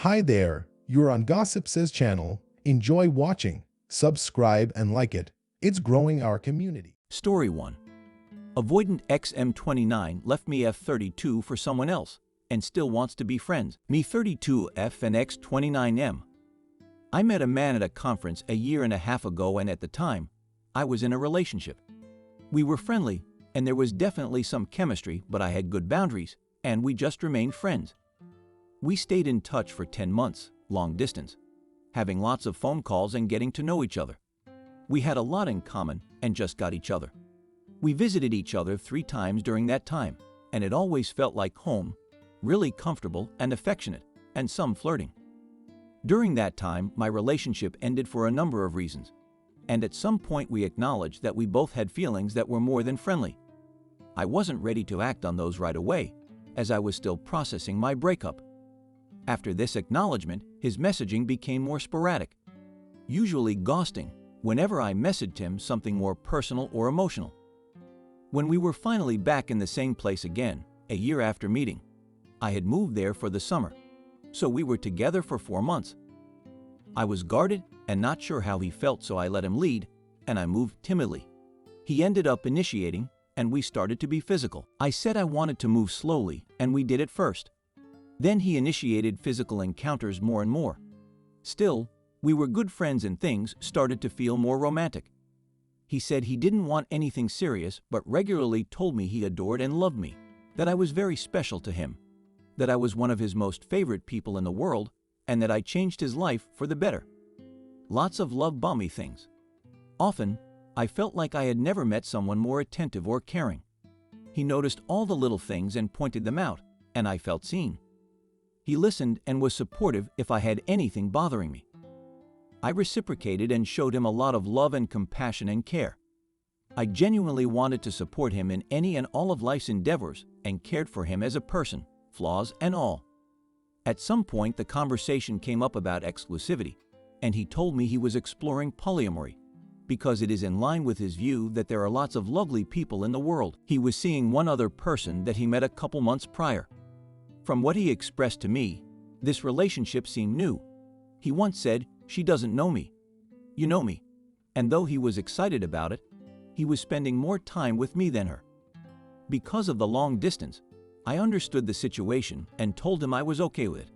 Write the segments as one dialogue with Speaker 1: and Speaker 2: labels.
Speaker 1: Hi there, you're on Gossip Says channel. Enjoy watching, subscribe and like it. It's growing our community.
Speaker 2: Story 1. Avoidant XM29 left me F32 for someone else and still wants to be friends. Me 32F and X29M. I met a man at a conference a year and a half ago, and at the time, I was in a relationship. We were friendly and there was definitely some chemistry, but I had good boundaries and we just remained friends. We stayed in touch for 10 months, long distance, having lots of phone calls and getting to know each other. We had a lot in common and just got each other. We visited each other 3 times during that time, and it always felt like home, really comfortable and affectionate, and some flirting. During that time, my relationship ended for a number of reasons, and at some point we acknowledged that we both had feelings that were more than friendly. I wasn't ready to act on those right away, as I was still processing my breakup. After this acknowledgement, his messaging became more sporadic, usually ghosting whenever I messaged him something more personal or emotional. When we were finally back in the same place again, a year after meeting, I had moved there for the summer, so we were together for 4 months. I was guarded and not sure how he felt, so I let him lead, and I moved timidly. He ended up initiating, and we started to be physical. I said I wanted to move slowly, and we did it first. Then he initiated physical encounters more and more. Still, we were good friends and things started to feel more romantic. He said he didn't want anything serious, but regularly told me he adored and loved me, that I was very special to him, that I was one of his most favorite people in the world, and that I changed his life for the better. Lots of love-bomby things. Often, I felt like I had never met someone more attentive or caring. He noticed all the little things and pointed them out, and I felt seen. He listened and was supportive if I had anything bothering me. I reciprocated and showed him a lot of love and compassion and care. I genuinely wanted to support him in any and all of life's endeavors and cared for him as a person, flaws and all. At some point, the conversation came up about exclusivity, and he told me he was exploring polyamory because it is in line with his view that there are lots of lovely people in the world. He was seeing one other person that he met a couple months prior. From what he expressed to me, this relationship seemed new. He once said, "She doesn't know me. You know me." And though he was excited about it, he was spending more time with me than her. Because of the long distance, I understood the situation and told him I was okay with it,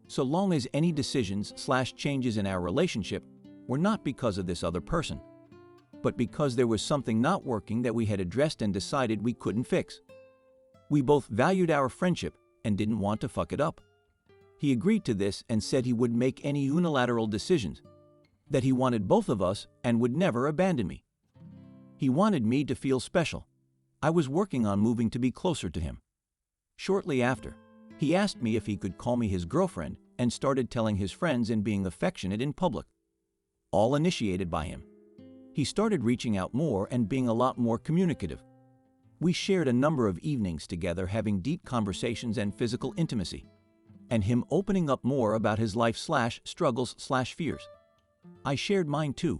Speaker 2: so long as any decisions/changes in our relationship were not because of this other person, but because there was something not working that we had addressed and decided we couldn't fix. We both valued our friendship and didn't want to fuck it up. He agreed to this and said he would make any unilateral decisions, that he wanted both of us and would never abandon me. He wanted me to feel special. I was working on moving to be closer to him. Shortly after, he asked me if he could call me his girlfriend and started telling his friends and being affectionate in public, all initiated by him. He started reaching out more and being a lot more communicative. We shared a number of evenings together, having deep conversations and physical intimacy, and him opening up more about his life/struggles/fears. I shared mine too.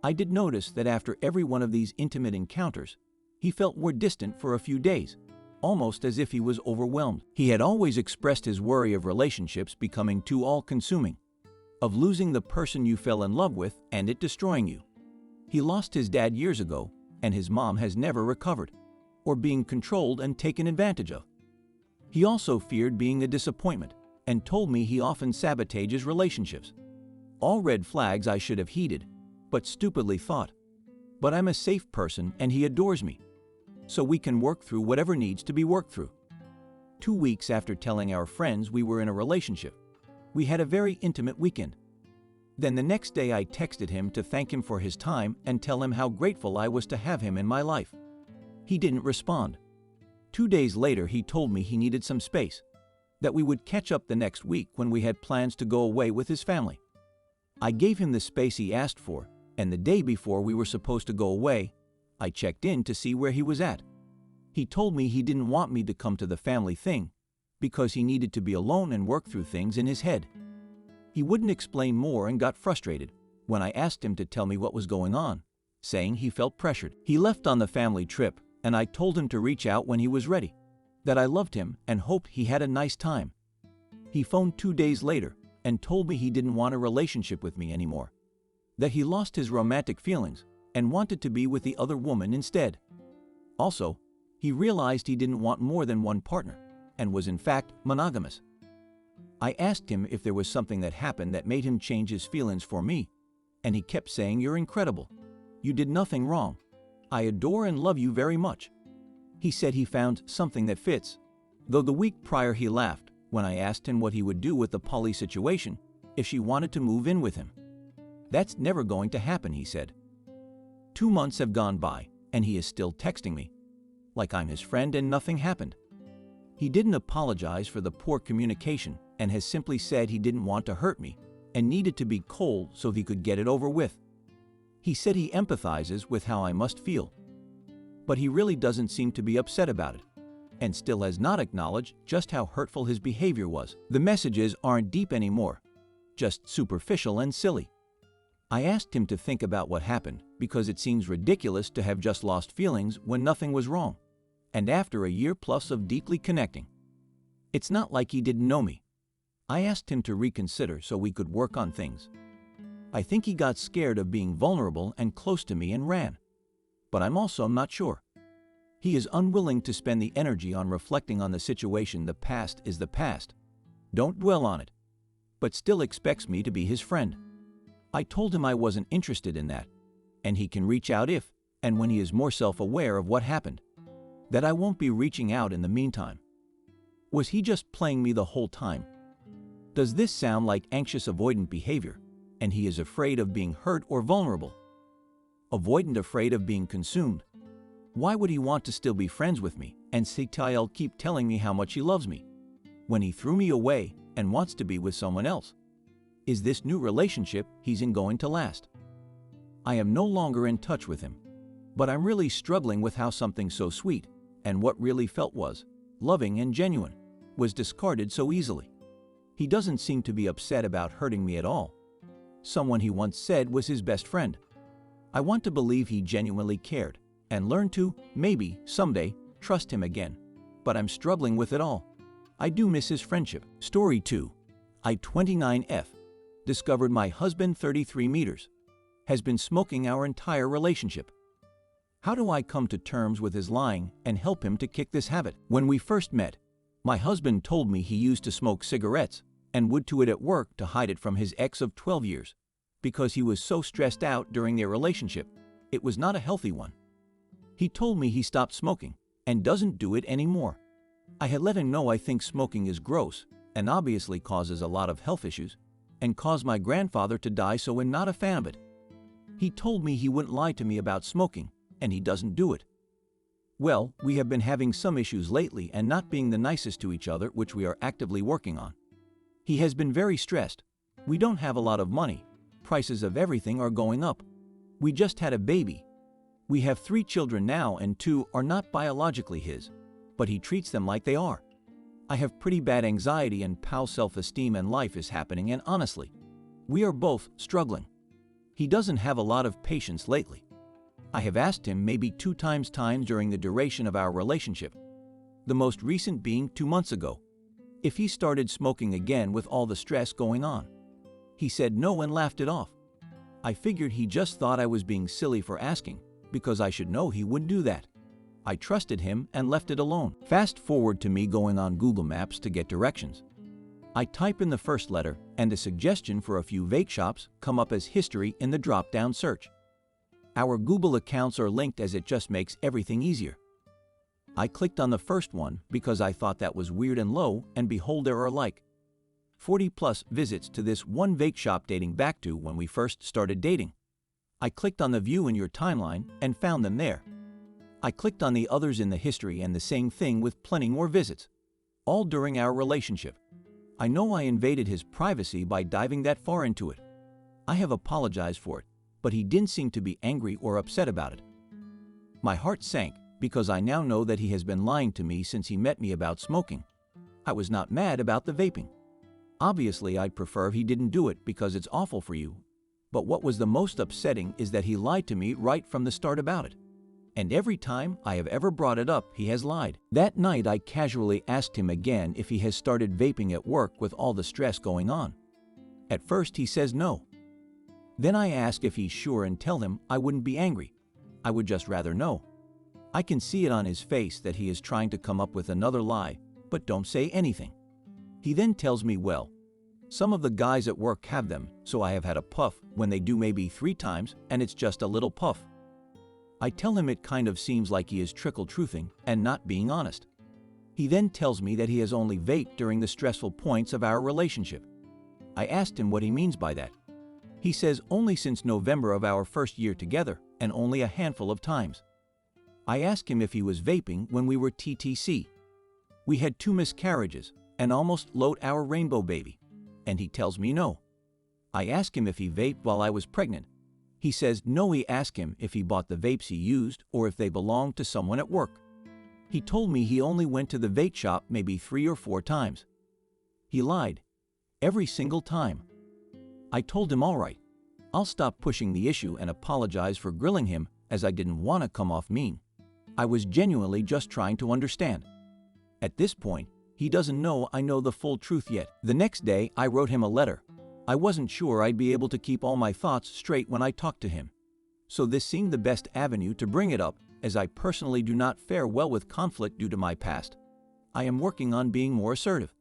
Speaker 2: I did notice that after every one of these intimate encounters, he felt more distant for a few days, almost as if he was overwhelmed. He had always expressed his worry of relationships becoming too all-consuming, of losing the person you fell in love with and it destroying you. He lost his dad years ago, and his mom has never recovered, or being controlled and taken advantage of. He also feared being a disappointment and told me he often sabotages relationships. All red flags I should have heeded, but stupidly thought. But I'm a safe person and he adores me, so we can work through whatever needs to be worked through. 2 weeks after telling our friends we were in a relationship, we had a very intimate weekend. Then the next day I texted him to thank him for his time and tell him how grateful I was to have him in my life. He didn't respond. 2 days later, he told me he needed some space, that we would catch up the next week when we had plans to go away with his family. I gave him the space he asked for, and the day before we were supposed to go away, I checked in to see where he was at. He told me he didn't want me to come to the family thing because he needed to be alone and work through things in his head. He wouldn't explain more and got frustrated when I asked him to tell me what was going on, saying he felt pressured. He left on the family trip, and I told him to reach out when he was ready, that I loved him and hoped he had a nice time. He phoned 2 days later and told me he didn't want a relationship with me anymore, that he lost his romantic feelings and wanted to be with the other woman instead. Also, he realized he didn't want more than one partner and was in fact monogamous. I asked him if there was something that happened that made him change his feelings for me, and he kept saying, "You're incredible. You did nothing wrong. I adore and love you very much." He said he found something that fits, though the week prior he laughed when I asked him what he would do with the Polly situation if she wanted to move in with him. "That's never going to happen," he said. 2 months have gone by, and he is still texting me, like I'm his friend and nothing happened. He didn't apologize for the poor communication and has simply said he didn't want to hurt me and needed to be cold so he could get it over with. He said he empathizes with how I must feel, but he really doesn't seem to be upset about it, and still has not acknowledged just how hurtful his behavior was. The messages aren't deep anymore, just superficial and silly. I asked him to think about what happened because it seems ridiculous to have just lost feelings when nothing was wrong, and after a year plus of deeply connecting. It's not like he didn't know me. I asked him to reconsider so we could work on things. I think he got scared of being vulnerable and close to me and ran, but I'm also not sure. He is unwilling to spend the energy on reflecting on the situation. The past is the past. Don't dwell on it, but still expects me to be his friend. I told him I wasn't interested in that, and he can reach out if and when he is more self-aware of what happened, that I won't be reaching out in the meantime. Was he just playing me the whole time? Does this sound like anxious avoidant behavior, and he is afraid of being hurt or vulnerable? Avoidant, afraid of being consumed. Why would he want to still be friends with me and I'll keep telling me how much he loves me when he threw me away and wants to be with someone else? Is this new relationship he's in going to last? I am no longer in touch with him, but I'm really struggling with how something so sweet and what really felt was loving and genuine was discarded so easily. He doesn't seem to be upset about hurting me at all. Someone he once said was his best friend. I want to believe he genuinely cared and learn to, maybe, someday, trust him again, but I'm struggling with it all. I do miss his friendship. Story 2. I, 29F, discovered my husband, 33 meters, has been smoking our entire relationship. How do I come to terms with his lying and help him to kick this habit? When we first met, my husband told me he used to smoke cigarettes and would do it at work to hide it from his ex of 12 years because he was so stressed out during their relationship. It was not a healthy one. He told me he stopped smoking and doesn't do it anymore. I had let him know I think smoking is gross and obviously causes a lot of health issues and caused my grandfather to die, so I'm not a fan of it. He told me he wouldn't lie to me about smoking, and he doesn't do it. Well, we have been having some issues lately and not being the nicest to each other, which we are actively working on. He has been very stressed. We don't have a lot of money. Prices of everything are going up. We just had a baby. We have 3 children now and 2 are not biologically his, but he treats them like they are. I have pretty bad anxiety and poor self-esteem, and life is happening, and honestly, we are both struggling. He doesn't have a lot of patience lately. I have asked him maybe 2 times during the duration of our relationship, the most recent being 2 months ago, if he started smoking again with all the stress going on. He said no and laughed it off. I figured he just thought I was being silly for asking, because I should know he wouldn't do that. I trusted him and left it alone. Fast forward to me going on Google Maps to get directions. I type in the first letter and a suggestion for a few vape shops come up as history in the drop-down search. Our Google accounts are linked, as it just makes everything easier. I clicked on the first one because I thought that was weird and low, and behold, there are like 40 plus visits to this one vape shop dating back to when we first started dating. I clicked on the view in your timeline and found them there. I clicked on the others in the history and the same thing with plenty more visits, all during our relationship. I know I invaded his privacy by diving that far into it. I have apologized for it, but he didn't seem to be angry or upset about it. My heart sank because I now know that he has been lying to me since he met me about smoking. I was not mad about the vaping. Obviously, I'd prefer if he didn't do it because it's awful for you. But what was the most upsetting is that he lied to me right from the start about it. And every time I have ever brought it up, he has lied. That night, I casually asked him again if he has started vaping at work with all the stress going on. At first, he says no. Then I ask if he's sure and tell him I wouldn't be angry. I would just rather know. I can see it on his face that he is trying to come up with another lie, but don't say anything. He then tells me, well, some of the guys at work have them, so I have had a puff when they do maybe 3 times, and it's just a little puff. I tell him it kind of seems like he is trickle-truthing and not being honest. He then tells me that he has only vaped during the stressful points of our relationship. I asked him what he means by that. He says only since November of our first year together and only a handful of times. I asked him if he was vaping when we were TTC. We had 2 miscarriages and almost load our rainbow baby, and he tells me no. I ask him if he vaped while I was pregnant. He says no. He asked him if he bought the vapes he used or if they belonged to someone at work. He told me he only went to the vape shop maybe 3 or 4 times. He lied. Every single time. I told him all right, I'll stop pushing the issue and apologize for grilling him as I didn't want to come off mean. I was genuinely just trying to understand. At this point, he doesn't know I know the full truth yet. The next day, I wrote him a letter. I wasn't sure I'd be able to keep all my thoughts straight when I talked to him. So this seemed the best avenue to bring it up, as I personally do not fare well with conflict due to my past. I am working on being more assertive,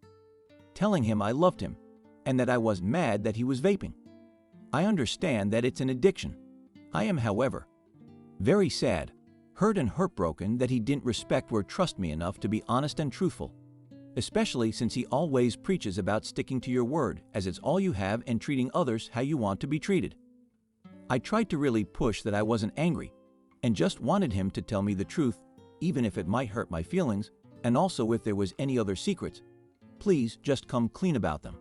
Speaker 2: telling him I loved him and that I was mad that he was vaping. I understand that it's an addiction. I am, however, very sad, hurt and heartbroken that he didn't respect or trust me enough to be honest and truthful, especially since he always preaches about sticking to your word as it's all you have and treating others how you want to be treated. I tried to really push that I wasn't angry and just wanted him to tell me the truth, even if it might hurt my feelings, and also if there was any other secrets. Please just come clean about them.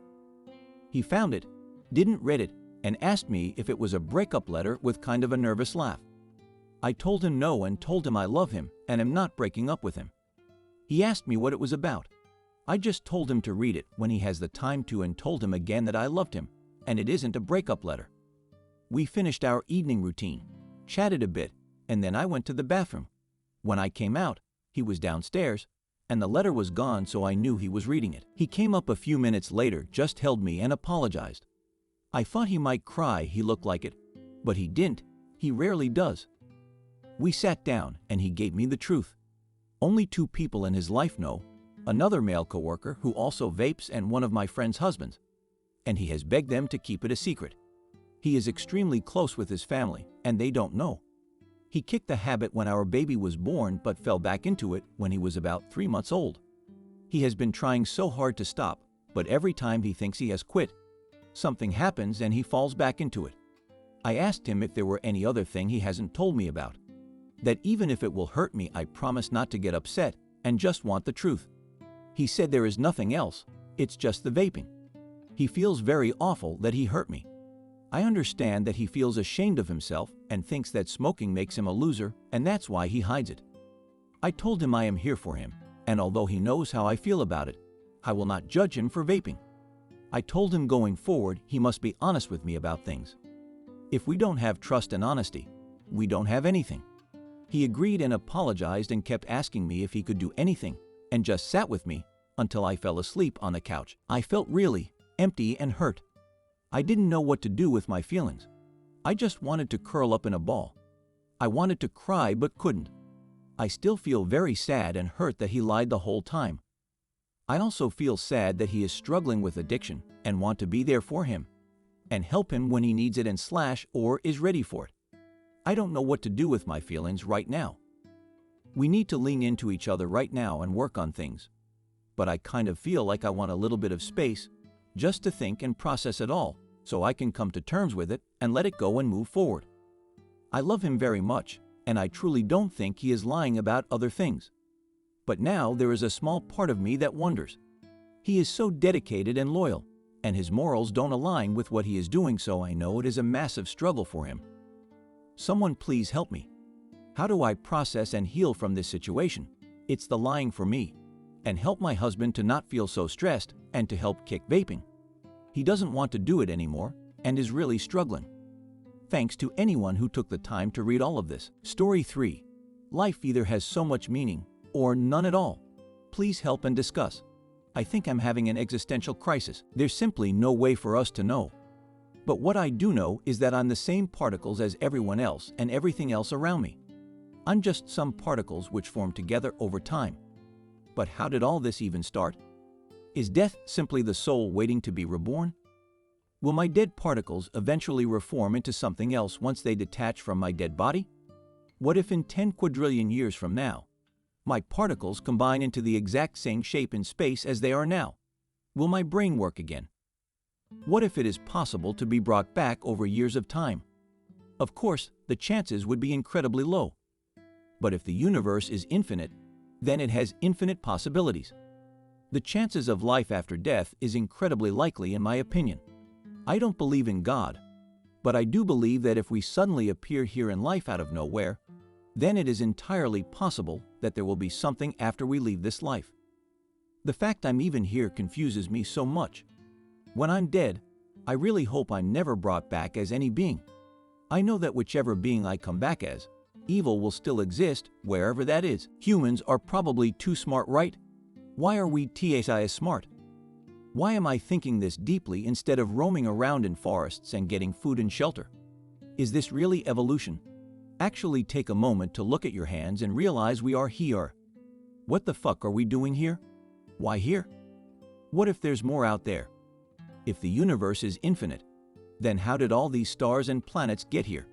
Speaker 2: He found it, didn't read it, and asked me if it was a breakup letter with kind of a nervous laugh. I told him no and told him I love him and am not breaking up with him. He asked me what it was about. I just told him to read it when he has the time to and told him again that I loved him and it isn't a breakup letter. We finished our evening routine, chatted a bit, and then I went to the bathroom. When I came out, he was downstairs and the letter was gone, so I knew he was reading it. He came up a few minutes later, just held me and apologized. I thought he might cry, he looked like it, but he didn't. He rarely does. We sat down and he gave me the truth. Only 2 people in his life know, another male coworker who also vapes and one of my friend's husbands, and he has begged them to keep it a secret. He is extremely close with his family and they don't know. He kicked the habit when our baby was born but fell back into it when he was about 3 months old. He has been trying so hard to stop, but every time he thinks he has quit, something happens and he falls back into it. I asked him if there were any other thing he hasn't told me about. That even if it will hurt me, I promise not to get upset and just want the truth. He said there is nothing else, it's just the vaping. He feels very awful that he hurt me. I understand that he feels ashamed of himself and thinks that smoking makes him a loser and that's why he hides it. I told him I am here for him, and although he knows how I feel about it, I will not judge him for vaping. I told him going forward he must be honest with me about things. If we don't have trust and honesty, we don't have anything. He agreed and apologized and kept asking me if he could do anything and just sat with me until I fell asleep on the couch. I felt really empty and hurt. I didn't know what to do with my feelings. I just wanted to curl up in a ball. I wanted to cry but couldn't. I still feel very sad and hurt that he lied the whole time. I also feel sad that he is struggling with addiction and want to be there for him and help him when he needs it and or is ready for it. I don't know what to do with my feelings right now. We need to lean into each other right now and work on things. But I kind of feel like I want a little bit of space just to think and process it all so I can come to terms with it and let it go and move forward. I love him very much, and I truly don't think he is lying about other things. But now there is a small part of me that wonders. He is so dedicated and loyal, and his morals don't align with what he is doing, so I know it is a massive struggle for him. Someone please help me. How do I process and heal from this situation? It's the lying for me, and help my husband to not feel so stressed and to help kick vaping. He doesn't want to do it anymore and is really struggling. Thanks to anyone who took the time to read all of this. Story 3. Life either has so much meaning or none at all. Please help and discuss. I think I'm having an existential crisis. There's simply no way for us to know. But what I do know is that I'm the same particles as everyone else and everything else around me. I'm just some particles which form together over time. But how did all this even start? Is death simply the soul waiting to be reborn? Will my dead particles eventually reform into something else once they detach from my dead body? What if in 10 quadrillion years from now, my particles combine into the exact same shape in space as they are now? Will my brain work again? What if it is possible to be brought back over years of time? Of course, the chances would be incredibly low. But if the universe is infinite, then it has infinite possibilities. The chances of life after death is incredibly likely in my opinion. I don't believe in God, but I do believe that if we suddenly appear here in life out of nowhere, then it is entirely possible that there will be something after we leave this life. The fact I'm even here confuses me so much. When I'm dead, I really hope I'm never brought back as any being. I know that whichever being I come back as, evil will still exist wherever that is. Humans are probably too smart, right? Why are we TSI smart? Why am I thinking this deeply instead of roaming around in forests and getting food and shelter? Is this really evolution? Actually take a moment to look at your hands and realize we are here. What the fuck are we doing here? Why here? What if there's more out there? If the universe is infinite, then how did all these stars and planets get here?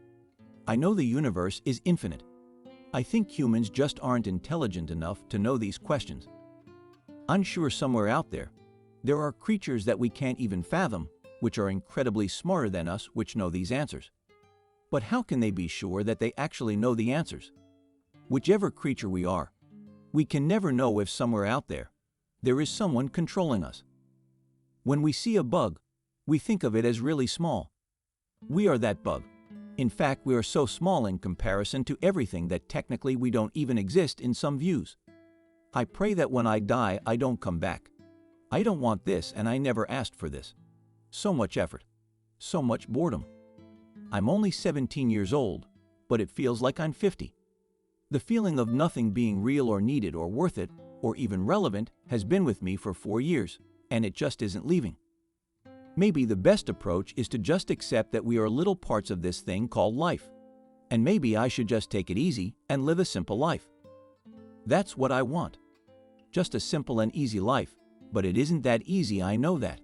Speaker 2: I know the universe is infinite. I think humans just aren't intelligent enough to know these questions. I'm sure somewhere out there are creatures that we can't even fathom, which are incredibly smarter than us, which know these answers. But how can they be sure that they actually know the answers? Whichever creature we are, we can never know if somewhere out there is someone controlling us. When we see a bug, we think of it as really small. We are that bug. In fact, we are so small in comparison to everything that technically we don't even exist in some views. I pray that when I die, I don't come back. I don't want this, and I never asked for this. So much effort. So much boredom. I'm only 17 years old, but it feels like I'm 50. The feeling of nothing being real or needed or worth it, or even relevant, has been with me for 4 years, and it just isn't leaving. Maybe the best approach is to just accept that we are little parts of this thing called life. And maybe I should just take it easy and live a simple life. That's what I want. Just a simple and easy life, but it isn't that easy, I know that.